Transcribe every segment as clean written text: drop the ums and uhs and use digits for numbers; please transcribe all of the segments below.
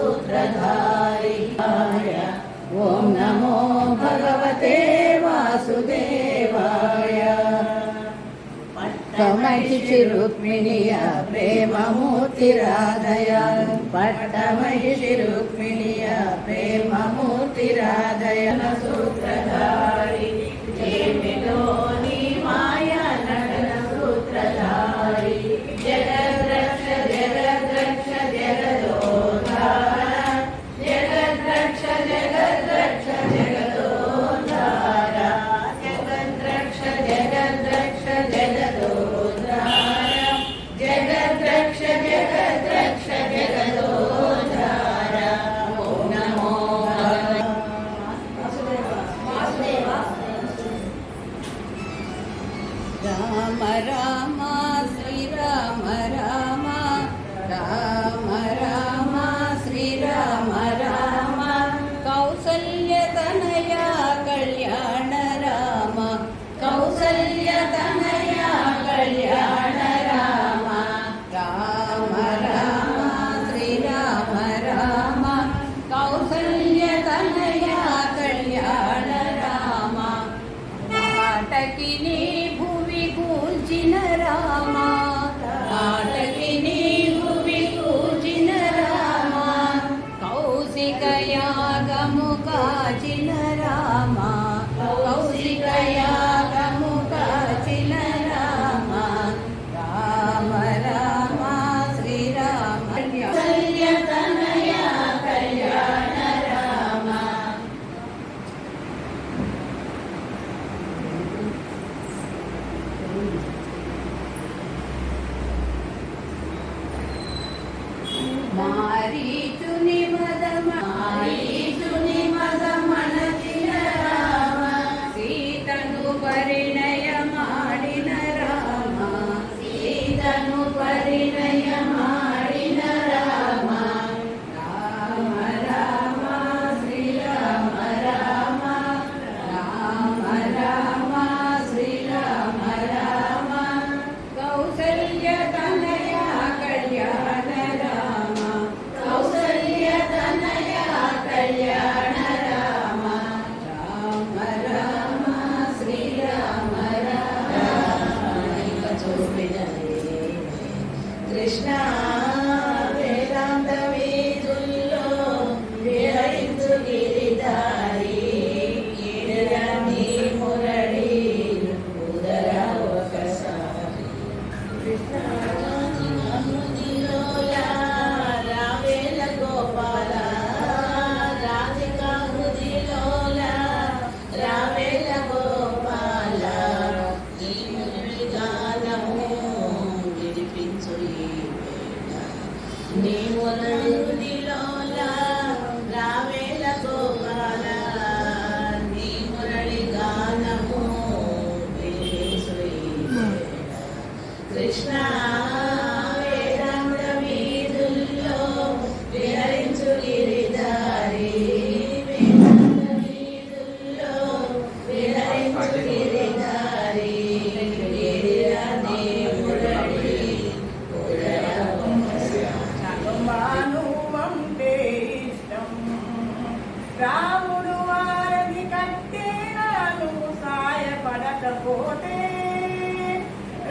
सूत्रधारिणाय ॐ नमो भगवते वासुदेवाय। पट्टमहिषि रुक्मिणीय प्रेममूर्तिराधय पट्टमहिषि रुक्मिणीय प्रेममूर्तिराधय सूत्रधारि जेमिलो नी माया नटन सूत्रधारि जगद्रक्ष जगद्रक्ष जगदोद्धार जगद्रक्ष जगद्रक्ष जगदोद्धार जगद्रक्ष जगद्रक्ष जगदोद्धार जगद्रक्ष जगद्रक्ष जगदोद्धार। ॐ नमो राम राम श्रीराम राम राम राम श्रीराम राम कौसल्यतनया कल्याण राम कौसल्यतनया कल्याण राम राम राम श्रीराम राम कौसल्यतनया कल्याण राम नाटकिनी भुवि कूर्जिन राम नाटकिनी भुवि कूर्जिन राम कौशिकयागमु काचिन राम कौशिकयागमु काचिन राम राम राम श्रीराम कौसल्यतनया कल्याण राम। मारीचुनि मद मनचिन राम सीतनु परिणय माडिन राम सीतनु परिणय माडिन राम राम राम श्रीराम राम राम राम श्रीराम राम कौसल्यतनया कल्याण राम कौसल्यतनया कल्याण राम राम राम श्रीराम राम कृष्ण वेदांत वीधुल्लो विहరించు గిరిధారి ఈడని మురళి ఉదర ఒకసారి కృష్ణ హృదిలోలా రావేల గోపాల రాధికా హృదిలోలా రావేల గోపాల ఈ మురళి గానము వినిపించు ఈ వేళ నీ మురళి హృదిలోలా రావేల గోపాల నీ మురళి గానము వినిపించు ఈ వేళ కృష్ణ వేదాంత వీధుల్లో విహరించు గిరిధారి వేదాంత వీధుల్లో విహరించు గిరిధారి గిరిరాని మురళి ఉదర మానువంటే ఇష్టం రాముడు వారిని కట్టేనాను సాయపడకపోతే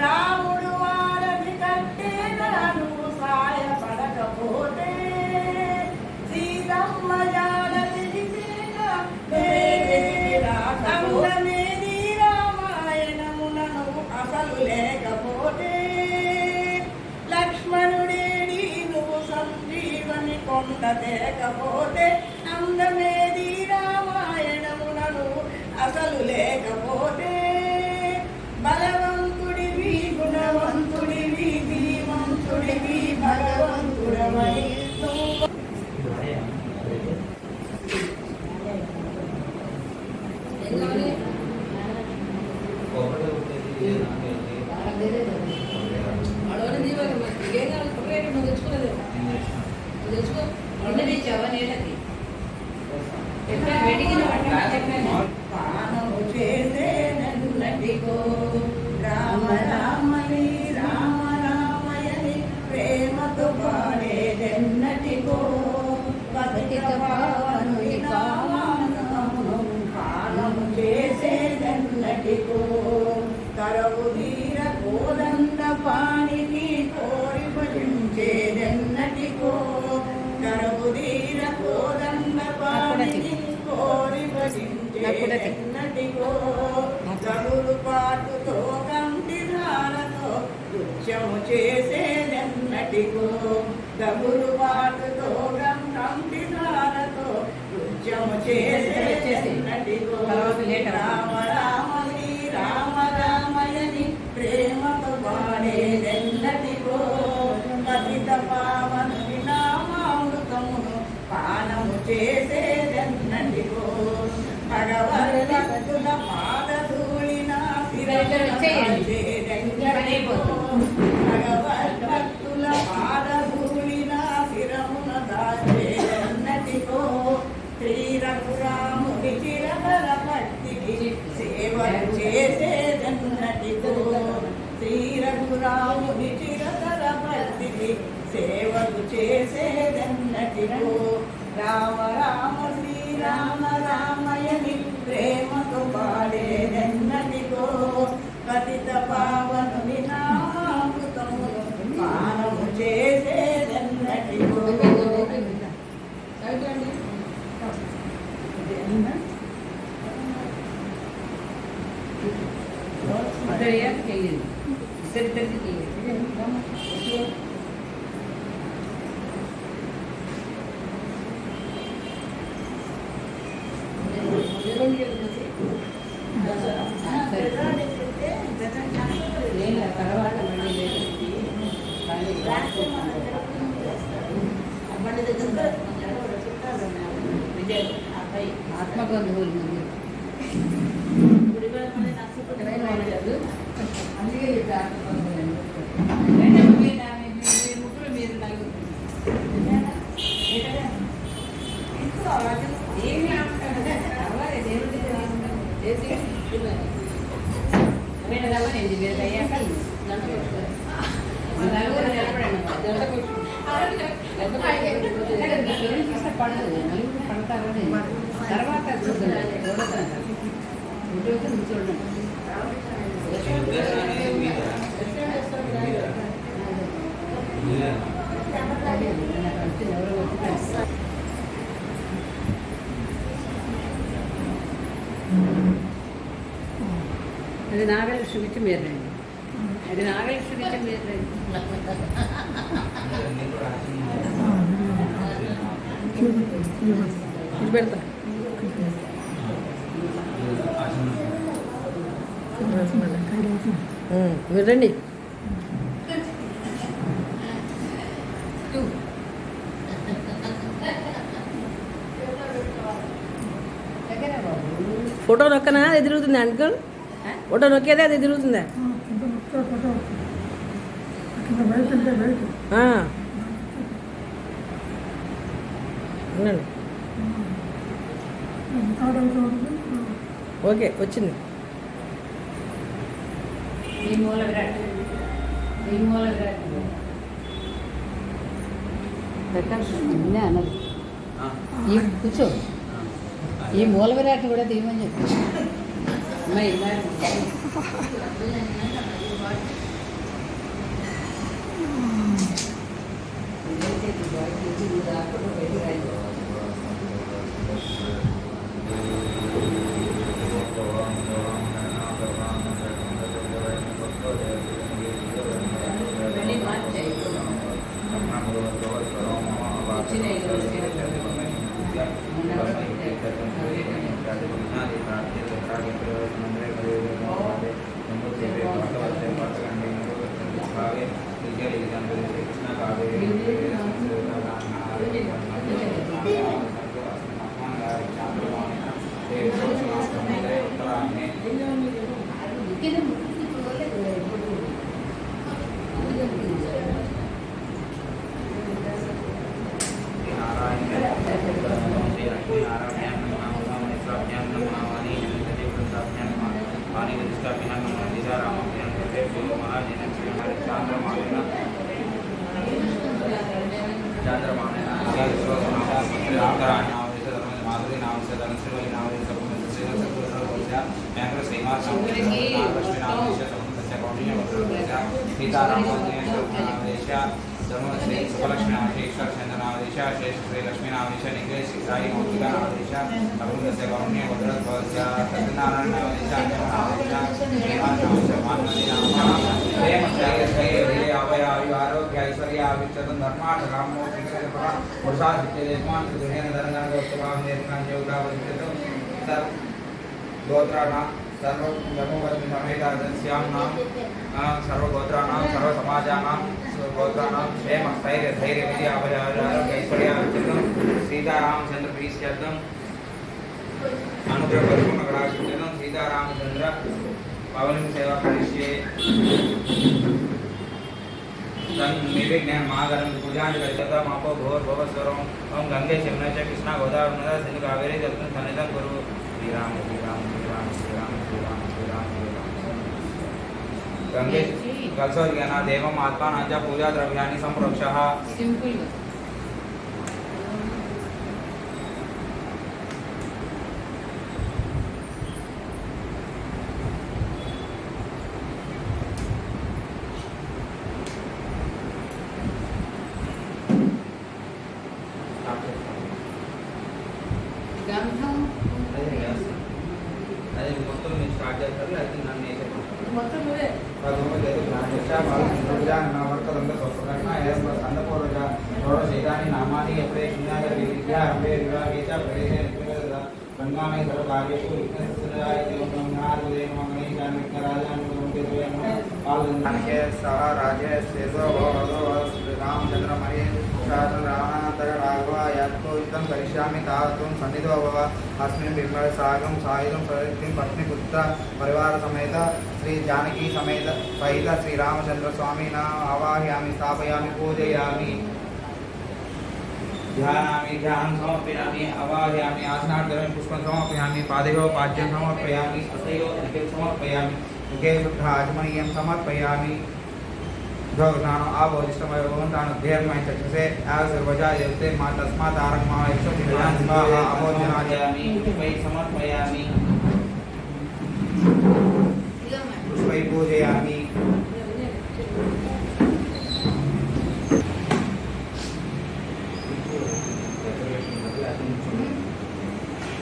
రాముడు వారిని కట్టేనాను సాయపడకపోతే సీతమ్మ జాడ తెలిసేనా అందమేది రామాయణమునను అసలు లేకపోతే లక్ష్మణుడేడి నువ్వు సంజీవని కొండ తేకపోతే అందమేది రామాయణమునను అసలు లేకపోతే బలవంతుడివి గుణవంతుడివి ధీమంతుడివి భగవంతుడమై నువ్వు రామ రామని రామ రామయని ప్రేమతో పాడేదెన్నటికో ఎన్నటికో గగులు పాటుతో కంటి ధారతో నృత్యము చేసేదెన్నటికో గగులు పాటుతో కంటి ధారతో నృత్యము చేసేదెన్నటికో రామ రామ శ్రీ రామ రామయని ప్రేమతో పాడేదెన్నటికో పతిత పావనుని నామామృతమును పానము చేసేదెన్నటికో భగవద్భక్తుల పాదధూళిన భగవద్భక్తుల పాదధూళిన శిరమున దాచేదెన్నటికో శ్రీరఘురాముడి చిరతర భక్తికి సేవలు చేసేదెన్నటికో శ్రీరఘురాముడి చిరతర భక్తికి సేవలు చేసేదెన్నటికో రామ రామ శ్రీరామ రామయని ప్రేమతో పాడేదెన్నటికో పతిత పావనుని నామామృతమును పానము చేసేదెన్నటికో ఆత్మబంధువులు అందుకే ముగ్గురు మీరు ఏమి పడదు నలుగురు పడతారు తర్వాత చూడండి చూడండి అది నాగలక్ష్మి ఇచ్చి మీరు రండి అది నాగలక్ష్మి ఇచ్చి మీరు రండి ఇది పెడతా మీరు రండి ఫోటో నొక్కనా అది తిరుగుతుంది అంకుల్ ఫోటో నొక్కేదే అది తిరుగుతుందా ఓకే వచ్చింది అన్నది కూర్చో ఈ మూల విరాట్ కూడా తీయమని చెప్పి श्री सुखलक्ष्मी नामधेश चंदनामधेश शेष श्री लक्ष्मी नामधेश निखिल श्री साई मौलिका नामधेश अरुणस्य गौण्य भद्रध्वस्य सत्यनारायण नामधेश नामधेश श्रीमान नामधेश मानवती नाम प्रेम स्थैर्य स्थैर्य अभय आरोग्य ऐश्वर्य आविच्यतम धर्मार्थ कामो श्रीकृष्ण पुरुषार्थ देशमान दुनिया धर्मनाम गोत्रभाव निर्माण योगा वरिष्ठो सर्व गोत्राणां सर्व ब्रह्मवत्नि समेतादस्यां नाम सर्व गोत्राणां सर्व समाजानां गोत्राणां क्षेम स्थैर्य धैर्य विजय अभय आरोग्य ऐश्वर्य आविच्यतम सीतारामचंद्र प्रीत्यर्थम अनुग्रह परिपूर्ण कटाक्षितम सीतारामचंद्र पवन सेवा करिष्ये निर्विघ्न महागणम पूजांजलि करिष्यता मापो भोर भवस्वरम ओम गंगे यमुना च कृष्णा गोदावरी नर्मदा सिंधु कावेरी जलतन सन्निधं कुरु श्री राम श्री राम श्री राम श्री राम श्री राम श्री राम श्री राम गंगे कलशोदकेन देवम् आत्मानं च पूजा द्रव्याणि संप्रोक्षः సింపుల్ గా గంధం అది మొత్తం నేను స్టార్ట్ చేస్తారు అయితే నన్ను వేసేది మొత్తం నువ్వే नामानि यत्रे विद्यारम्भे विभागे च प्रवेशे गङ्गामय सर्वकार्येषु विघ्नस्वराय देवब्रह्मणादिदेव मंगलैकान्विकराजानुके सह राजे शेषो भवतो रामचन्द्रमये रावणान्तर राघव यत्कोविदं करिष्यामि तावत्त्वं सन्निधो भव अस्मिन् बिम्बे सागं सायुधं प्रवृत्तिं पत्नीपुत्र परिवार समेत श्री जानकी समेत सहित श्री रामचंद्र स्वामी न आवाहयामि स्थापयामि पूजयामि ध्यानामि ध्यानं समर्पयामि आवाहयामि आसनार्थं पुष्पं समर्पयामि पादयोः पाद्यं समर्पयामि हस्तयोः अर्घ्यं समर्पयामि मुखे शुद्ध आचमनीयं समर्पयामि भगवानो आवोदिष्टमय भगवन्तानो धेर्मय चक्षुषे आशीर्वजा यस्ते मा तस्मात् आरम्भः यक्षोचिन्तान् स्वाहा अवोजनायामि पुष्पै समर्पयामि पुष्पै पूजयामि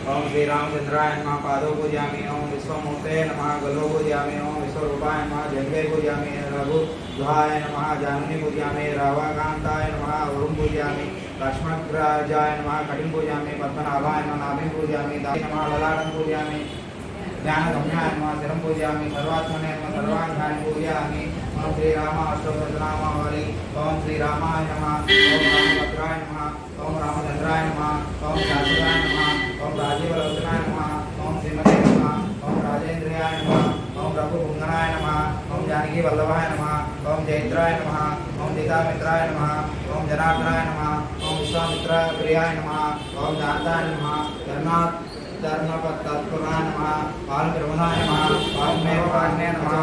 ओम श्री रामचंद्राय नमः पादौ पूजयामि ओम विश्वमूर्ते नमः गलो पूजयामि ओम विश्वरूपाय नमः जंघे पूजयामि रघुध्वाय नमः जाननी पूजयामि रावाकांताय नमः वरुण पूजयामि लक्ष्मणराजाय नमः कटिं पूजयामि पद्मनाभाय नमः नाभिं पूजयामि दाय नमः ललाटं पूजयामि ज्ञानगम्याय नमः शिरं पूजयामि सर्वात्मने नमः सर्वाङ्गानि पूजयामि ओम श्री राम अष्टोत्तरनामावली ओम श्री रामाय नमः ओम रामभद्राय नमः ओम रामचंद्राय नमः ओम शाश्वताय नमः ओम राजीवलोचनाय नमः ओम श्रीमते नमः ओम राजेन्द्रियाय नमः ओम रघुपुंगनाय नमः ओम जानकी वल्लभाय नमः ओम जयद्राय नमः ओम सीतामित्राय नमः ओम जनार्दनाय नमः ओम विश्वामित्रप्रियाय नमः ओम जानताय नमः धर्मपत्तत्पुराय नमः वाल्मीकिरमणाय नमः वाल्मीकिपाण्ये नमः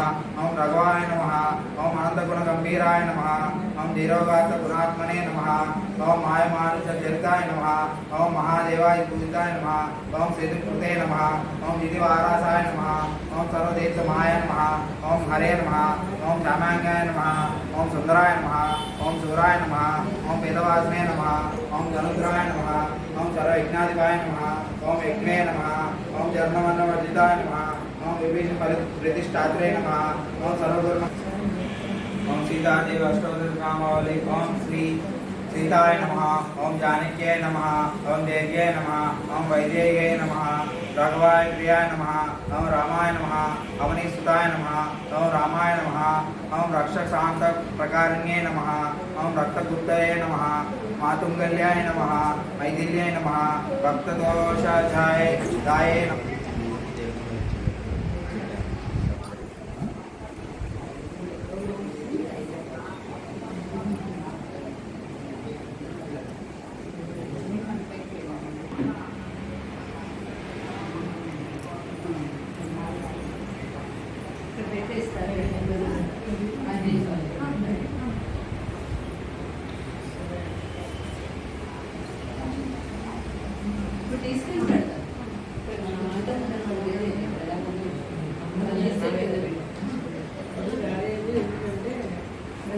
ओम रघवाय नमः ओम अनन्तगुणगम्भीराय नमः ओम धीरोगात्तगुणात्मने नमः ओम मायमानुषचरिताय नमः ओम महादेवाय पूजिताय नमः ओम सिद्धिकृते नमः ओम जितिवारासाय नमः ओम सर्वदेशमाय नमः ओम हरे नमः ओम श्यामांगाय नमः ओम सुंदराय नमः ओम सूराय नमः ओम वेदवासिने नमः ओम धनुद्राय नमः ओम सर्वयज्ञाधिपाय नमः ओम यज्ञे नमः ओम जन्मवर्जिताय नमः ओम विभीषण प्रतिष्ठात्रे नमः ओम सर्वगुण ओम सीतादेव अष्टोत्तरनामावली ओम श्री सीताय नमः ओम जानक्यै नमः ओम देव्यै नमः ओम वैदेह्यै नमः राघवाय प्रियाय नमः ओम रामाय नमः अवनीसुताय नमः ओम रामाय नमः ओम रक्षशांत प्रकारिण्ये नमः ओम रक्तगुप्तये नमः मातुंगल्याय नमः मैथिल्याय नमः भक्तदोषाय दाये नमः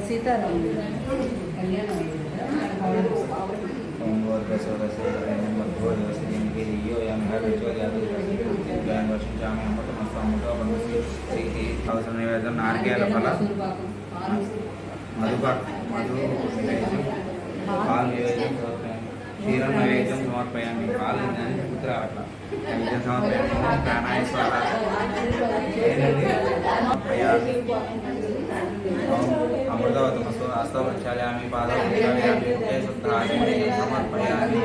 సీతారాముడు కళ్యాణం అయింది కదా ఓం భూర్భువస్సువస్సు వరేణ్యం భర్గో దేవస్య ధీమహి ధియో యో నః ప్రచోదయాత్ జ్ఞానం వర్షించామి అమృతమస్తు అమృతోపమస్తు శ్రీహి అవసర నివేదన నారికేల ఫల మధు నివేద్యం పాలు నివేద్యం సమర్పయామి క్షీరం నైవేద్యం సమర్పయామి పాలు పుత్ర అట్లా నైవేద్యం సమర్పయామి ప్రాణాయ స్వాహ సమర్పయామి అమృతవతమస్తు హస్తం ప్రక్షాళయామి పాదం ప్రక్షాళయామి ముఖే శుద్ధాచమనీయం సమర్పయామి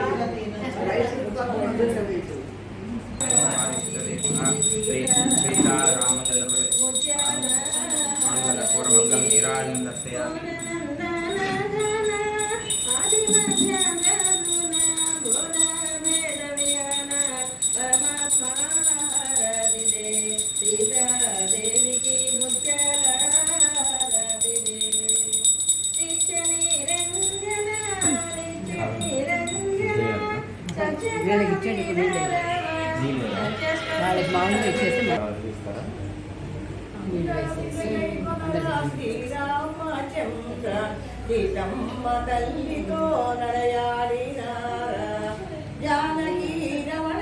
శ్రీరామచంద్ర పూర్వమంగళం నీరాజం దర్శయామి వీళ్ళకి ఇచ్చేది ఇప్పుడు వాళ్ళకి మామూలుగా ఇచ్చేసి నీళ్ళు వేసేసి శ్రీరామచంద్ర సీతమ్మ తల్లితో నడయాడినా జానకి రమణ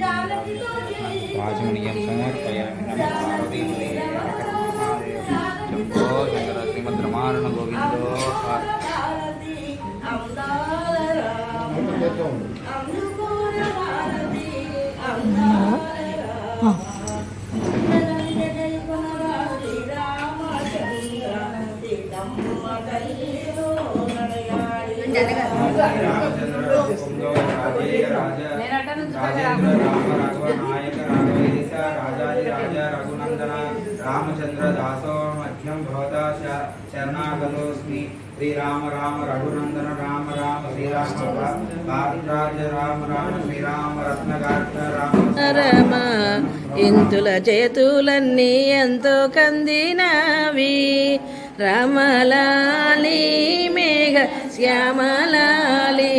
జానకితో రాజమణీయం సమర్పయామి నమః పార్వతీ శంభో శంకర శ్రీమద్రమారణ గోవిందో భారతి అందాల రామ అందుకోర భారతి అందాల రామ శ్రీరామచంద్ర సీతమ్మ తల్లితో నడయాడినా రామచంద్ర పుంగవ రాజేయ రాజేంద్ర రామ రాఘవ నాయక రాఘవేశ రాజాది రాజ రఘునందన రామచంద్ర దాసో మధ్యం భవతా శరణాగతోస్మి శ్రీరామ రామ రఘునందన రామ రామ శ్రీరామ భారద్రాజ రామ రామ శ్రీరామ రత్నగాత్ర రామ రమ ఇంతుల చేతులన్నీ ఎంతో కందినవి రమలాలి మేఘ శ్యామలాలి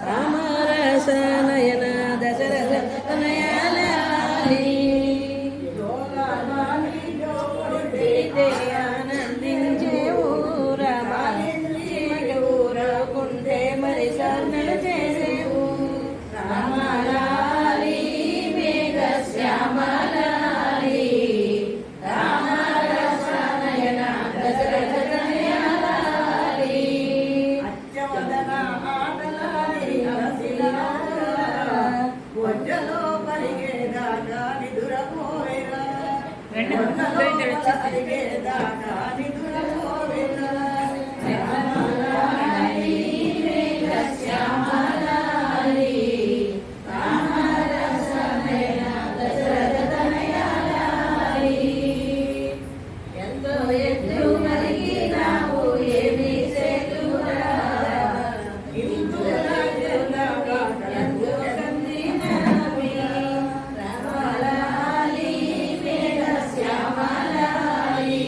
రామరసనయన దశరథ తనయలాలి ఆనందించేవు రామాకుంటే మరి సన్నలు చేసేవు రామలాలి మేఘ శ్యామలాలి రామరసనయన దశరథ తనయలాలి అచ్చవదన ఆటలాడి వజ్రలో పరిగేదాకా నిదురపోవేరా పరిగేదాకా నిదురపోవేరా ఎంతో ఎత్తు మరిగినావు ఏమి చేతురా ఎంతో కందినవి రమలాలి మేఘ శ్యామలాలి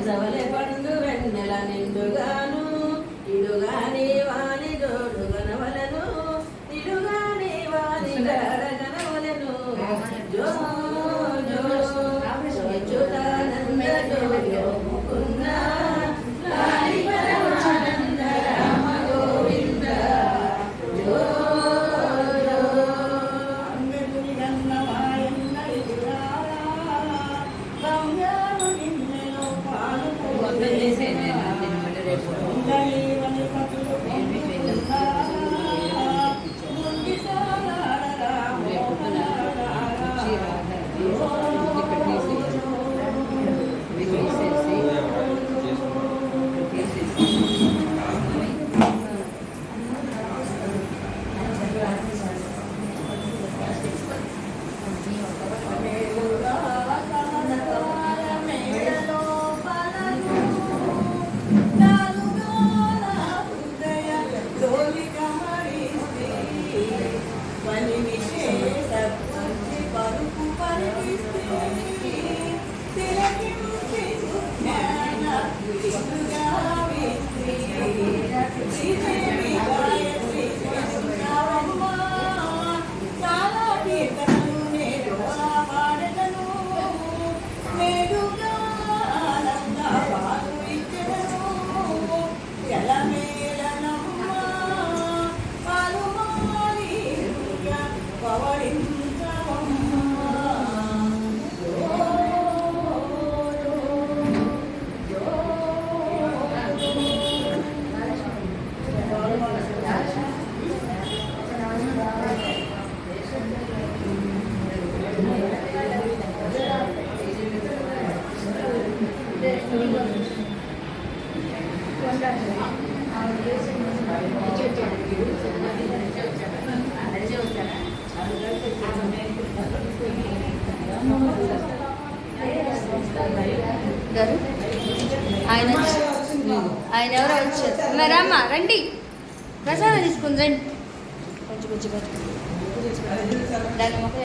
సవలె పండు వెన్నెల నిండుగాను ఇడుగాని వాని జోడు గనవలను ఇడుగాని వాని గనవలను జో జో అచ్యుతానంద జో ముకుంద లాలి పరమానంద రామ గోవింద జో జో అంబెదుని గన్నమాయన్న ఎదురారా గమ్యాలు నిన్నెలో పాలు మొత్తం చేసేయండి నేను మళ్ళీ రేపు ఉండలేవని పతులు రేపు పొద్దున కుర్చీ ఇక్కడ తీసేసి ఇవి తీసేసి చాలా కీర్తనలు నేను పాడగలను నేడుగా ఆనంద పాలు ఇచ్చను ఎలమేలనమ్మ పాలు మాలిగా పవడించవమ్మ గారు ఆయన ఎవరో వచ్చారు మరి అమ్మ రండి ప్రసాదం తీసుకుని రండి కొంచెం కొంచెం దాని మొక్క